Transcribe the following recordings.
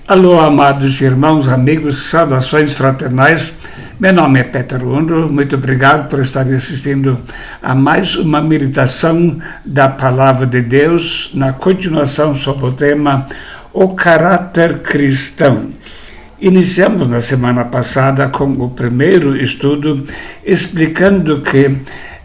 Alô, amados irmãos, amigos, saudações fraternais. Meu nome é Peter Unro, muito obrigado por estar assistindo a mais uma meditação da Palavra de Deus, na continuação sobre o tema O Caráter Cristão. Iniciamos na semana passada com o primeiro estudo, explicando que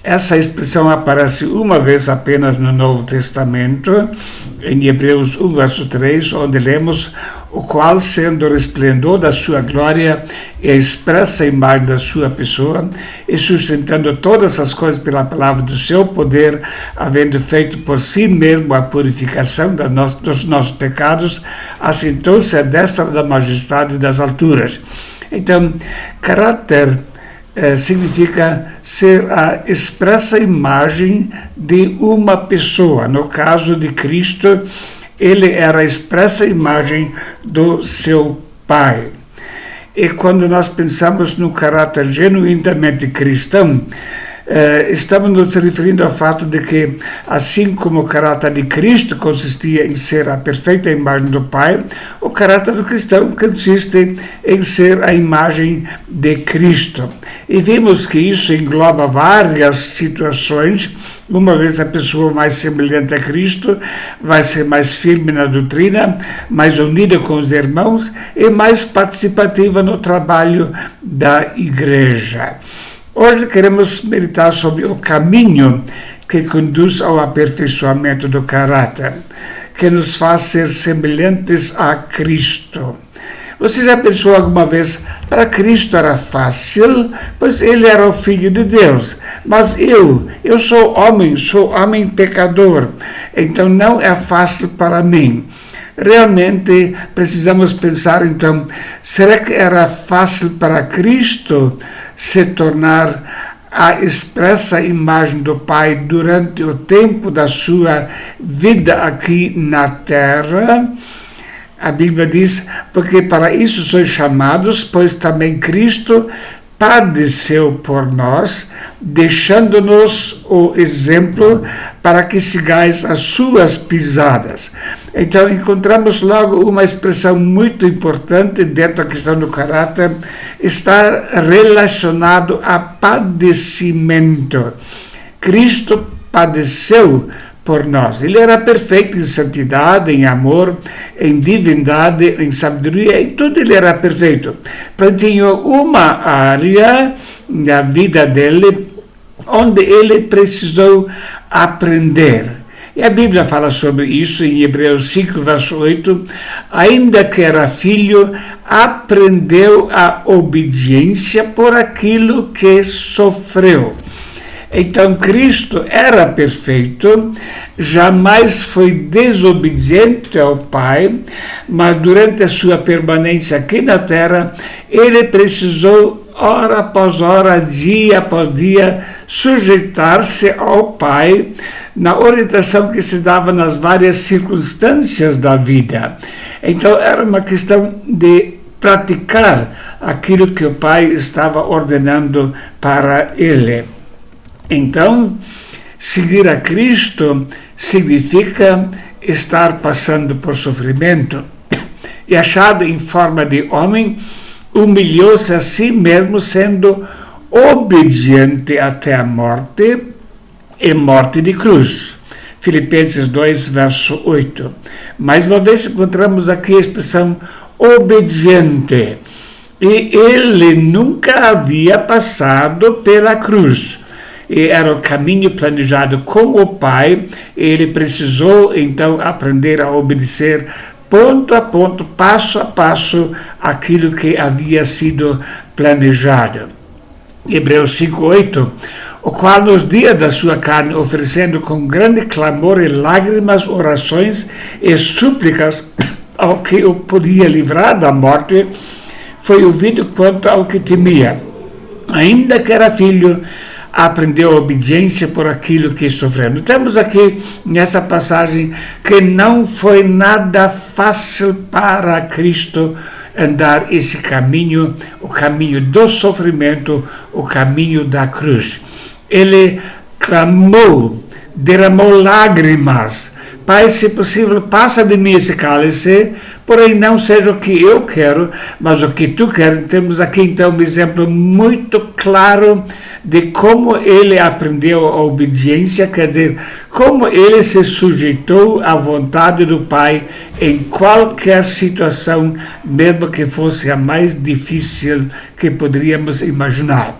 essa expressão aparece uma vez apenas no Novo Testamento, em Hebreus 1, verso 3, onde lemos: o qual, sendo o resplendor da sua glória e a expressa imagem da sua pessoa, e sustentando todas as coisas pela palavra do seu poder, havendo feito por si mesmo a purificação dos nossos pecados, assentou-se à destra da majestade das alturas. Então, caráter significa ser a expressa imagem de uma pessoa. No caso de Cristo, ele era a expressa imagem do seu Pai. E quando nós pensamos no caráter genuinamente cristão, estamos nos referindo ao fato de que, assim como o caráter de Cristo consistia em ser a perfeita imagem do Pai, o caráter do cristão consiste em ser a imagem de Cristo. E vimos que isso engloba várias situações. Uma vez a pessoa mais semelhante a Cristo vai ser mais firme na doutrina, mais unida com os irmãos e mais participativa no trabalho da igreja. Hoje queremos meditar sobre o caminho que conduz ao aperfeiçoamento do caráter, que nos faz ser semelhantes a Cristo. Você já pensou alguma vez, para Cristo era fácil, pois ele era o Filho de Deus, mas eu sou homem pecador, então não é fácil para mim. Realmente precisamos pensar, então, será que era fácil para Cristo se tornar a expressa imagem do Pai durante o tempo da sua vida aqui na terra? A Bíblia diz: porque para isso sois chamados, pois também Cristo padeceu por nós, deixando-nos o exemplo para que sigais as suas pisadas. Então, encontramos logo uma expressão muito importante dentro da questão do caráter, está relacionado a padecimento. Cristo padeceu por nós. Ele era perfeito em santidade, em amor, em divindade, em sabedoria, em tudo ele era perfeito. Mas tinha uma área da vida dele onde ele precisou aprender. E a Bíblia fala sobre isso em Hebreus 5, verso 8. Ainda que era filho, aprendeu a obediência por aquilo que sofreu. Então, Cristo era perfeito, jamais foi desobediente ao Pai, mas durante a sua permanência aqui na terra, ele precisou, hora após hora, dia após dia, sujeitar-se ao Pai na orientação que se dava nas várias circunstâncias da vida. Então, era uma questão de praticar aquilo que o Pai estava ordenando para ele. Então, seguir a Cristo significa estar passando por sofrimento. E achado em forma de homem, humilhou-se a si mesmo, sendo obediente até a morte e morte de cruz. Filipenses 2, verso 8. Mais uma vez encontramos aqui a expressão obediente. E ele nunca havia passado pela cruz. E era o caminho planejado com o Pai, e ele precisou então aprender a obedecer ponto a ponto, passo a passo, aquilo que havia sido planejado. Hebreus 5:8, o qual nos dias da sua carne, oferecendo com grande clamor e lágrimas, orações e súplicas ao que o podia livrar da morte, foi ouvido quanto ao que temia. Ainda que era filho, aprendeu a obediência por aquilo que sofreu. Temos aqui nessa passagem que não foi nada fácil para Cristo andar esse caminho, o caminho do sofrimento, o caminho da cruz. Ele clamou, derramou lágrimas Pai, se possível, passa de mim esse cálice, porém não seja o que eu quero, mas o que tu queres. Temos aqui então um exemplo muito claro de como ele aprendeu a obediência, quer dizer, como ele se sujeitou à vontade do Pai em qualquer situação, mesmo que fosse a mais difícil que poderíamos imaginar.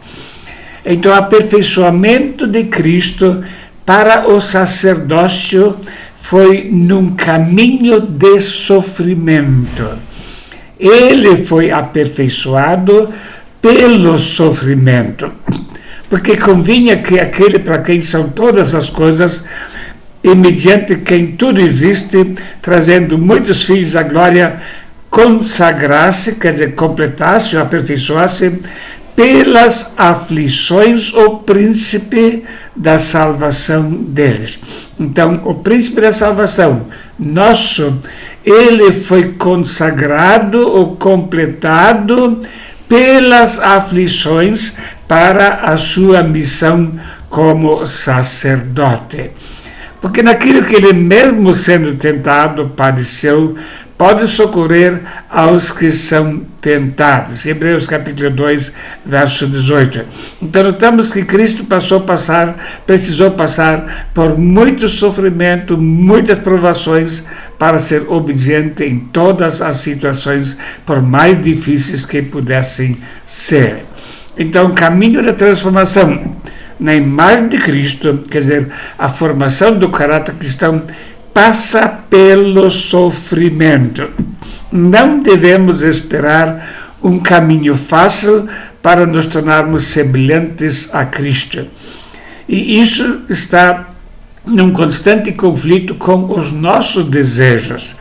Então, o aperfeiçoamento de Cristo para o sacerdócio foi num caminho de sofrimento. Ele foi aperfeiçoado pelo sofrimento, porque convinha que aquele para quem são todas as coisas, e mediante quem tudo existe, trazendo muitos filhos à glória, consagrasse, quer dizer, completasse ou aperfeiçoasse pelas aflições o príncipe da salvação deles. Então, o príncipe da salvação nosso, ele foi consagrado ou completado pelas aflições para a sua missão como sacerdote. Porque naquilo que ele mesmo sendo tentado padeceu, pode socorrer aos que são tentados. Hebreus capítulo 2, verso 18. Então notamos que Cristo precisou passar por muito sofrimento, muitas provações para ser obediente em todas as situações, por mais difíceis que pudessem ser. Então o caminho da transformação na imagem de Cristo, quer dizer, a formação do caráter cristão, passa pelo sofrimento. Não devemos esperar um caminho fácil para nos tornarmos semelhantes a Cristo. E isso está num constante conflito com os nossos desejos.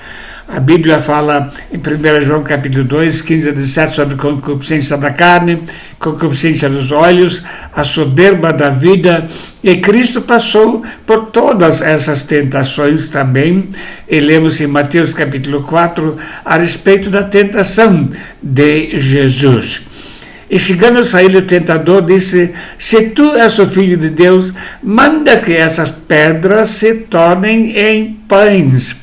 A Bíblia fala em 1 João capítulo 2, 15 a 17 sobre concupiscência da carne, concupiscência dos olhos, a soberba da vida, e Cristo passou por todas essas tentações também. E lemos em Mateus capítulo 4 a respeito da tentação de Jesus. E chegando a ele, o tentador disse: se tu és o Filho de Deus, manda que essas pedras se tornem em pães.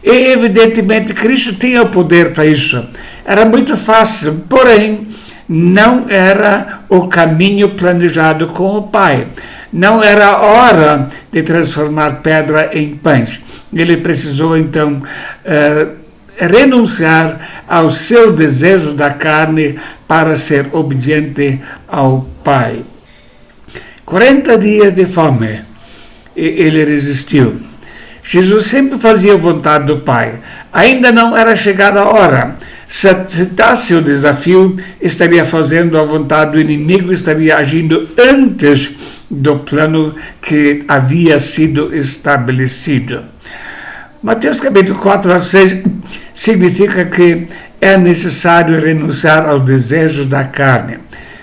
E, evidentemente, Cristo tinha o poder para isso. Era muito fácil, porém, não era o caminho planejado com o Pai. Não era a hora de transformar pedra em pães. Ele precisou, então, renunciar ao seu desejo da carne para ser obediente ao Pai. 40 dias de fome, e ele resistiu. Jesus sempre fazia a vontade do Pai. Ainda não era chegada a hora. Se aceitasse o desafio, estaria fazendo a vontade do inimigo, estaria agindo antes do plano que havia sido estabelecido. Mateus capítulo 4, verso 6 significa que é necessário renunciar aos desejos da carne.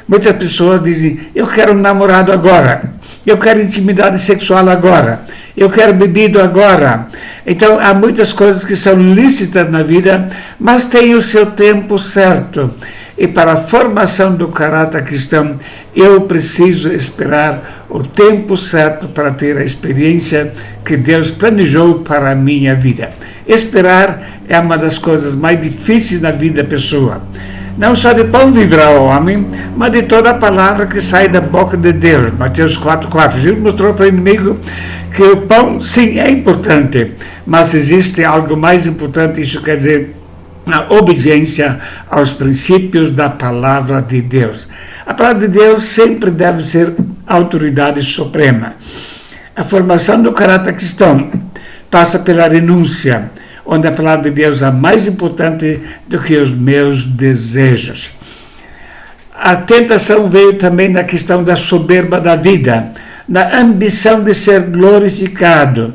Muitas pessoas dizem: eu quero um namorado agora, eu quero intimidade sexual agora, eu quero bebida agora. Então há muitas coisas que são lícitas na vida, mas tem o seu tempo certo. E para a formação do caráter cristão, eu preciso esperar o tempo certo para ter a experiência que Deus planejou para a minha vida. Esperar é uma das coisas mais difíceis na vida da pessoa. Não só de pão viverá o homem, mas de toda a palavra que sai da boca de Deus. Mateus 4,4. Jesus mostrou para o inimigo que o pão, sim, é importante, mas existe algo mais importante. Isso quer dizer a obediência aos princípios da palavra de Deus. A palavra de Deus sempre deve ser autoridade suprema. A formação do caráter cristão passa pela renúncia, onde a palavra de Deus é mais importante do que os meus desejos. A tentação veio também na questão da soberba da vida, na ambição de ser glorificado.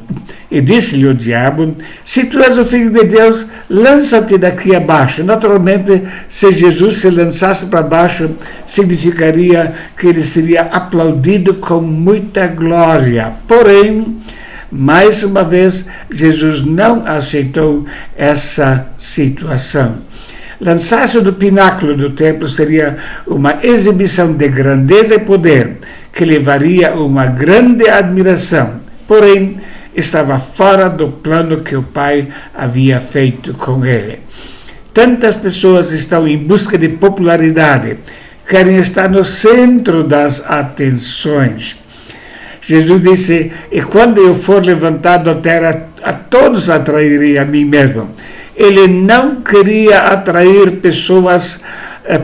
E disse-lhe o diabo: se tu és o Filho de Deus, lança-te daqui abaixo. Naturalmente, se Jesus se lançasse para baixo, significaria que ele seria aplaudido com muita glória. Porém, mais uma vez, Jesus não aceitou essa situação. Lançar-se do pináculo do templo seria uma exibição de grandeza e poder que levaria a uma grande admiração. Porém, estava fora do plano que o Pai havia feito com ele. Tantas pessoas estão em busca de popularidade, querem estar no centro das atenções. Jesus disse: e quando eu for levantado da terra, a todos atrairei a mim mesmo. Ele não queria atrair pessoas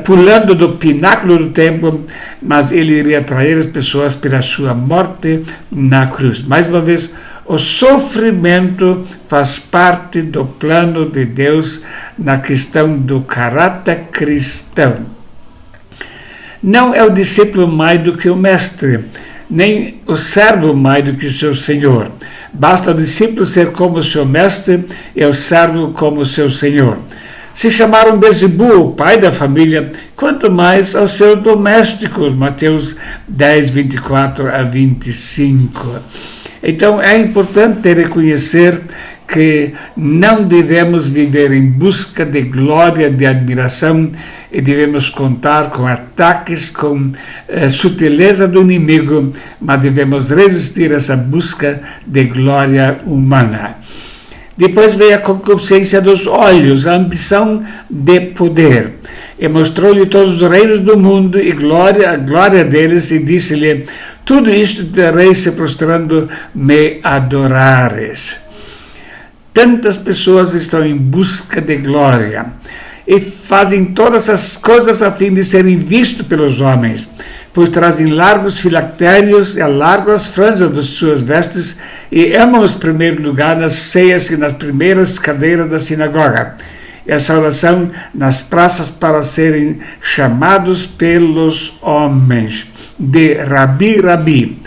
pulando do pináculo do templo, mas ele iria atrair as pessoas pela sua morte na cruz. Mais uma vez, o sofrimento faz parte do plano de Deus na questão do caráter cristão. Não é o discípulo mais do que o mestre, nem o servo mais do que o seu senhor. Basta o discípulo ser como o seu mestre e o servo como o seu senhor. Se chamaram Beelzebul, o pai da família, quanto mais aos seus domésticos, Mateus 10, 24 a 25. Então é importante reconhecer que não devemos viver em busca de glória, de admiração, e devemos contar com ataques, com sutileza do inimigo, mas devemos resistir a essa busca de glória humana. Depois veio a concupiscência dos olhos, a ambição de poder. E mostrou-lhe todos os reinos do mundo e a glória deles, e disse-lhe: tudo isto terei se prostrando me adorares. Tantas pessoas estão em busca de glória e fazem todas as coisas a fim de serem vistos pelos homens, pois trazem largos filactérios e alargam as franjas de suas vestes e amam os primeiros lugares nas ceias e nas primeiras cadeiras da sinagoga, e a saudação nas praças para serem chamados pelos homens de Rabi, Rabi.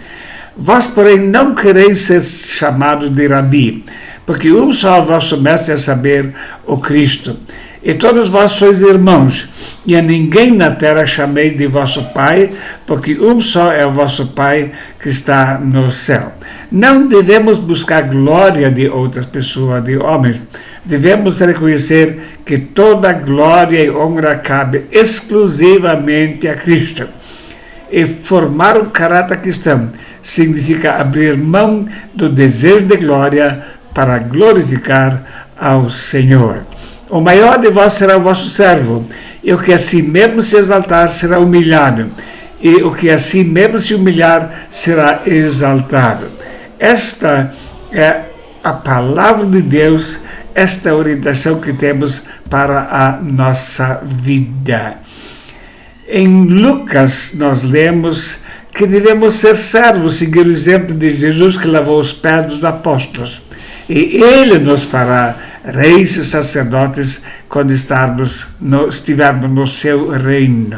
Vós, porém, não quereis ser chamados de Rabi, porque um só é o vosso mestre, a saber, o Cristo. E todos vós sois irmãos, e a ninguém na terra chameis de vosso Pai, porque um só é o vosso Pai que está no céu. Não devemos buscar glória de outras pessoas, de homens. Devemos reconhecer que toda glória e honra cabe exclusivamente a Cristo. E formar um caráter cristão significa abrir mão do desejo de glória para glorificar ao Senhor. O maior de vós será o vosso servo, e o que a si mesmo se exaltar será humilhado, e o que a si mesmo se humilhar será exaltado. Esta é a palavra de Deus, esta é a orientação que temos para a nossa vida. Em Lucas nós lemos que devemos ser servos, seguir o exemplo de Jesus que lavou os pés dos apóstolos. E ele nos fará reis e sacerdotes quando estivermos no seu reino.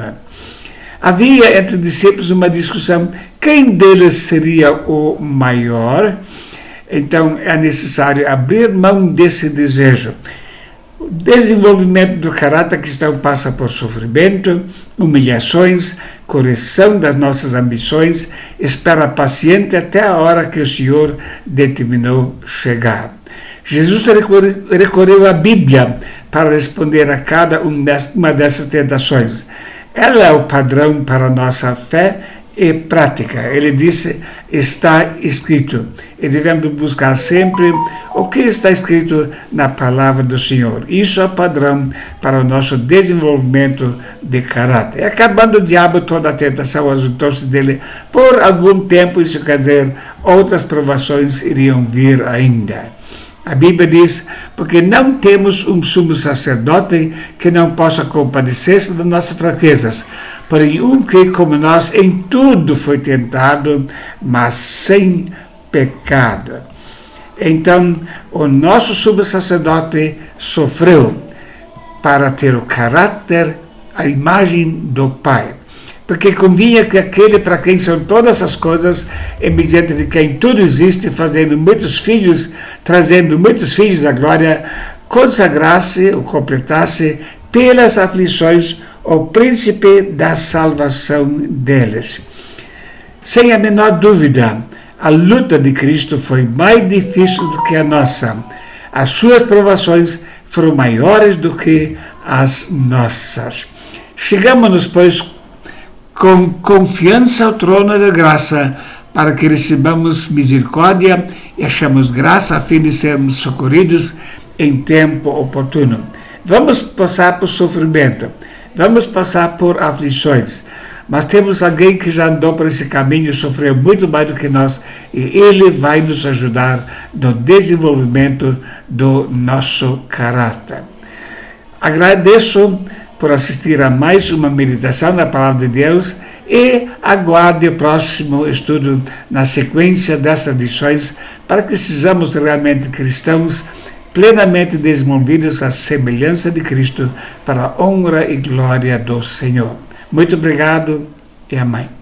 Havia entre discípulos uma discussão, quem deles seria o maior? Então é necessário abrir mão desse desejo. O desenvolvimento do caráter cristão passa por sofrimento, humilhações, correção das nossas ambições, espera paciente até a hora que o Senhor determinou chegar. Jesus recorreu à Bíblia para responder a cada uma dessas tentações. Ela é o padrão para a nossa fé e prática. Ele disse, está escrito. E devemos buscar sempre o que está escrito na palavra do Senhor. Isso é padrão para o nosso desenvolvimento de caráter. Acabando o diabo, toda a tentação ausentou-se dele por algum tempo, isso quer dizer, outras provações iriam vir ainda. A Bíblia diz, porque não temos um sumo sacerdote que não possa compadecer-se das nossas fraquezas, porém um que, como nós, em tudo foi tentado, mas sem pecado. Então, o nosso sumo sacerdote sofreu para ter o caráter, a imagem do Pai. Porque convinha que aquele para quem são todas as coisas, e mediante de quem tudo existe, trazendo muitos filhos da glória, consagrasse ou completasse pelas aflições o príncipe da salvação deles. Sem a menor dúvida, a luta de Cristo foi mais difícil do que a nossa. As suas provações foram maiores do que as nossas. Chegamos-nos, pois, com confiança ao trono da graça, para que recebamos misericórdia e achamos graça a fim de sermos socorridos em tempo oportuno. Vamos passar por sofrimento, vamos passar por aflições, mas temos alguém que já andou por esse caminho e sofreu muito mais do que nós, e ele vai nos ajudar no desenvolvimento do nosso caráter. Agradeço por assistir a mais uma meditação na Palavra de Deus e aguarde o próximo estudo na sequência dessas lições para que sejamos realmente cristãos plenamente desenvolvidos à semelhança de Cristo para a honra e glória do Senhor. Muito obrigado e amém.